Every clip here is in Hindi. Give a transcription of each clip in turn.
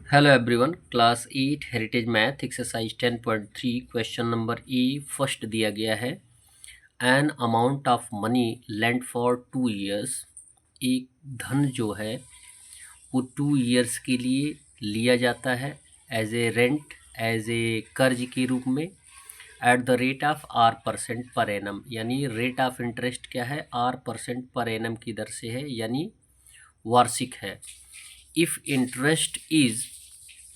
Hello everyone, class 8 heritage math exercise 10.3 question number A first दिया गया है। An amount of money lent for 2 years, एक धन जो है वो 2 years के लिए लिया जाता है as a rent, as a कर्ज के रूप में, at the rate of R% पर एनम, यानी रेट ऑफ इंटरेस्ट क्या है, R% पर एनम की दर से है, यानी वार्षिक है। If interest is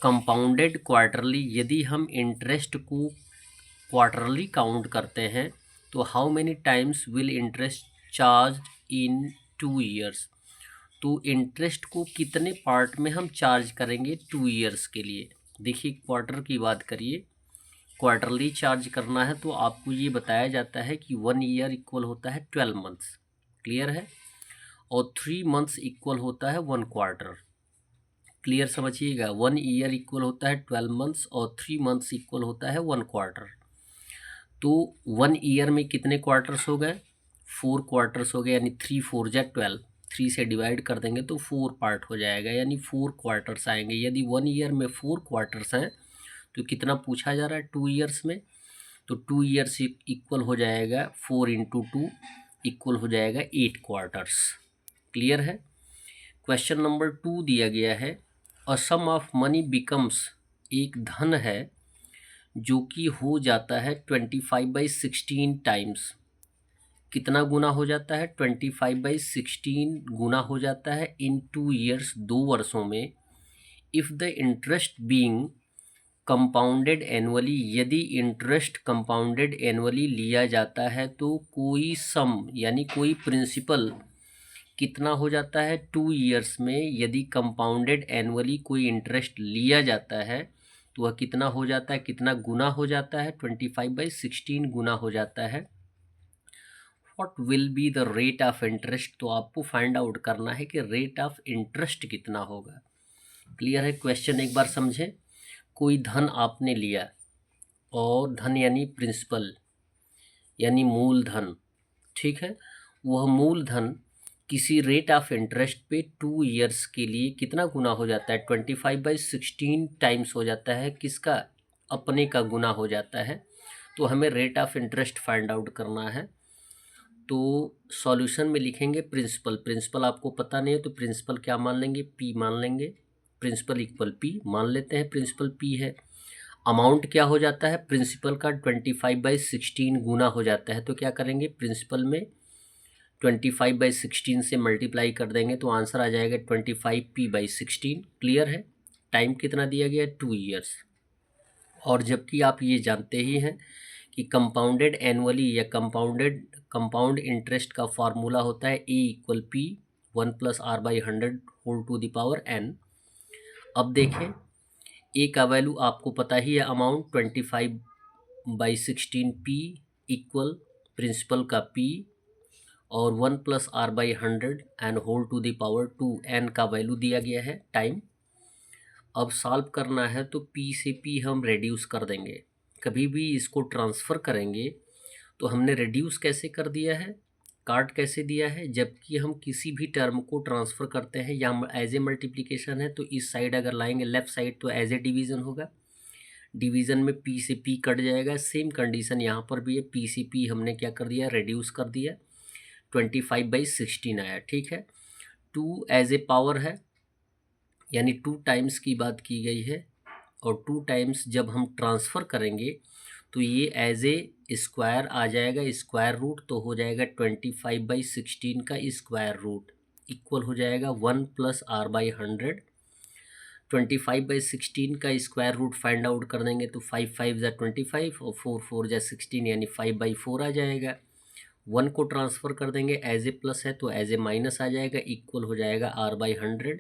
compounded quarterly, यदि हम इंटरेस्ट को क्वार्टरली काउंट करते हैं तो how many times will interest charge in 2 years, तो इंटरेस्ट को कितने पार्ट में हम चार्ज करेंगे 2 years के लिए। देखिए क्वार्टर की बात करिए, क्वार्टरली चार्ज करना है तो आपको ये बताया जाता है कि 1 year इक्वल होता है 12 months, क्लियर है, और 3 months इक्वल होता है 1 quarter। क्लियर समझिएगा, 1 year इक्वल होता है 12 months और 3 months इक्वल होता है 1 quarter। तो 1 year में कितने क्वार्टर्स हो गए, 4 quarters हो गए, यानी 3 4 जा 12, 3 से डिवाइड कर देंगे तो 4 पार्ट हो जाएगा, यानी 4 quarters आएंगे। यदि 1 year में 4 quarters हैं तो कितना पूछा जा रहा है 2 years में, तो 2 years इक्वल हो जाएगा 4 × 2 इक्वल हो जाएगा 8 quarters। क्लियर है। क्वेश्चन नंबर 2 दिया गया है, अ सम ऑफ मनी बिकम्स, एक धन है जो कि हो जाता है 25/16 टाइम्स। कितना गुना हो जाता है, 25/16 गुना हो जाता है इन 2 years, 2 वर्षों में। If the interest being compounded annually, यदि इंटरेस्ट कंपाउंडेड एनुअली लिया जाता है तो कोई सम यानी कोई प्रिंसिपल कितना हो जाता है 2 years में। यदि कंपाउंडेड एनुअली कोई इंटरेस्ट लिया जाता है तो वह कितना हो जाता है, कितना गुना हो जाता है, 25/16 गुना हो जाता है। What will be the rate of interest, तो आपको फाइंड आउट करना है कि रेट ऑफ इंटरेस्ट कितना होगा। क्लियर है। क्वेश्चन एक बार समझें। कोई धन आपने लिया, और धन यानी प्रिंसिपल यानी मूलधन, ठीक है। वह मूलधन किसी रेट ऑफ इंटरेस्ट पे 2 years के लिए कितना गुना हो जाता है, 25/16 टाइम्स हो जाता है, किसका, अपने का गुना हो जाता है। तो हमें rate of interest find out करना है। तो सॉल्यूशन में लिखेंगे प्रिंसिपल, प्रिंसिपल आपको पता नहीं है तो प्रिंसिपल क्या मान लेंगे, पी मान लेंगे। प्रिंसिपल इक्वल पी मान लेते हैं, प्रिंसिपल पी है। अमाउंट क्या हो जाता है, प्रिंसिपल का 25/16 गुना हो जाता है, तो क्या करेंगे, प्रिंसिपल में 25/16 से मल्टीप्लाई कर देंगे तो आंसर आ जाएगा 25p/16। क्लियर है। टाइम कितना दिया गया है, 2 years। और जबकि आप ये जानते ही हैं कि कंपाउंडेड एनुअली या कंपाउंड इंटरेस्ट का फार्मूला होता है A = P 1 + R/100 whole to the power n। अब देखें, ए का वैल्यू आपको पता ही है, अमाउंट 25/16p इक्वल प्रिंसिपल का p और 1 + R/100 and whole to the power 2 n का वैल्यू दिया गया है, टाइम। अब सॉल्व करना है तो p से p हम रेड्यूस कर देंगे। कभी भी इसको ट्रांसफ़र करेंगे तो हमने रेड्यूस कैसे कर दिया है, काट कैसे दिया है, जबकि हम किसी भी टर्म को ट्रांसफ़र करते हैं या एज ए मल्टीप्लिकेशन है तो इस साइड अगर लाएंगे लेफ़्ट साइड तो एज ए डिवीज़न होगा, डिवीज़न में p से p कट जाएगा। सेम कंडीशन यहाँ पर भी है, p से p हमने क्या कर दिया, रेड्यूस कर दिया, 25/16 आया, ठीक है। 2 एज ए पावर है, यानी 2 टाइम्स की बात की गई है, और 2 टाइम्स जब हम ट्रांसफ़र करेंगे तो ये एज ए स्क्वायर आ जाएगा, स्क्वायर रूट तो हो जाएगा 25/16 का स्क्वायर रूट इक्वल हो जाएगा 1 + R/100। 25/16 का स्क्वायर रूट फाइंड आउट कर देंगे तो 5 5 ज़ा 25 और 4 4 ज़ा 16, यानी 5/4 आ जाएगा। 1 को ट्रांसफ़र कर देंगे, एज ए प्लस है तो एज ए माइनस आ जाएगा, इक्वल हो जाएगा R/100।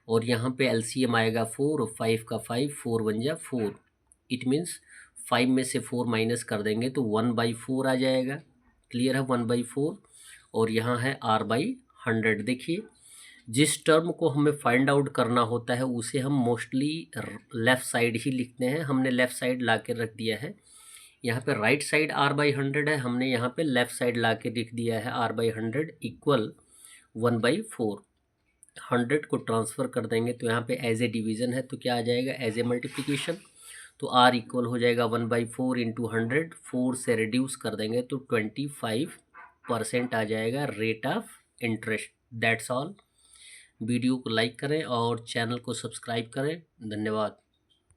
और यहाँ पे एलसीएम आएगा 4 और 5 का 5, 4 1 जा 4, इट मीन्स 5 में से 4 माइनस कर देंगे तो 1/4 आ जाएगा। क्लियर है, 1/4। और यहाँ है R/100। देखिए, जिस टर्म को हमें फाइंड आउट करना होता है उसे हम मोस्टली लेफ़्ट साइड ही लिखते हैं, हमने लेफ़्ट साइड ला के रख दिया है। यहाँ पे राइट साइड R/100 है, हमने यहाँ पे लेफ़्ट साइड ला के लिख दिया है R/100 इक्वल 1/4। 100 को ट्रांसफ़र कर देंगे तो यहाँ पे एज ए डिवीज़न है तो क्या आ जाएगा, एज ए मल्टीप्लिकेशन। तो r इक्वल हो जाएगा 1/4 इंटू 100, 4 से रिड्यूस कर देंगे तो 25% आ जाएगा rate of interest. That's all. Video को लाइक करें और चैनल को सब्सक्राइब करें। धन्यवाद।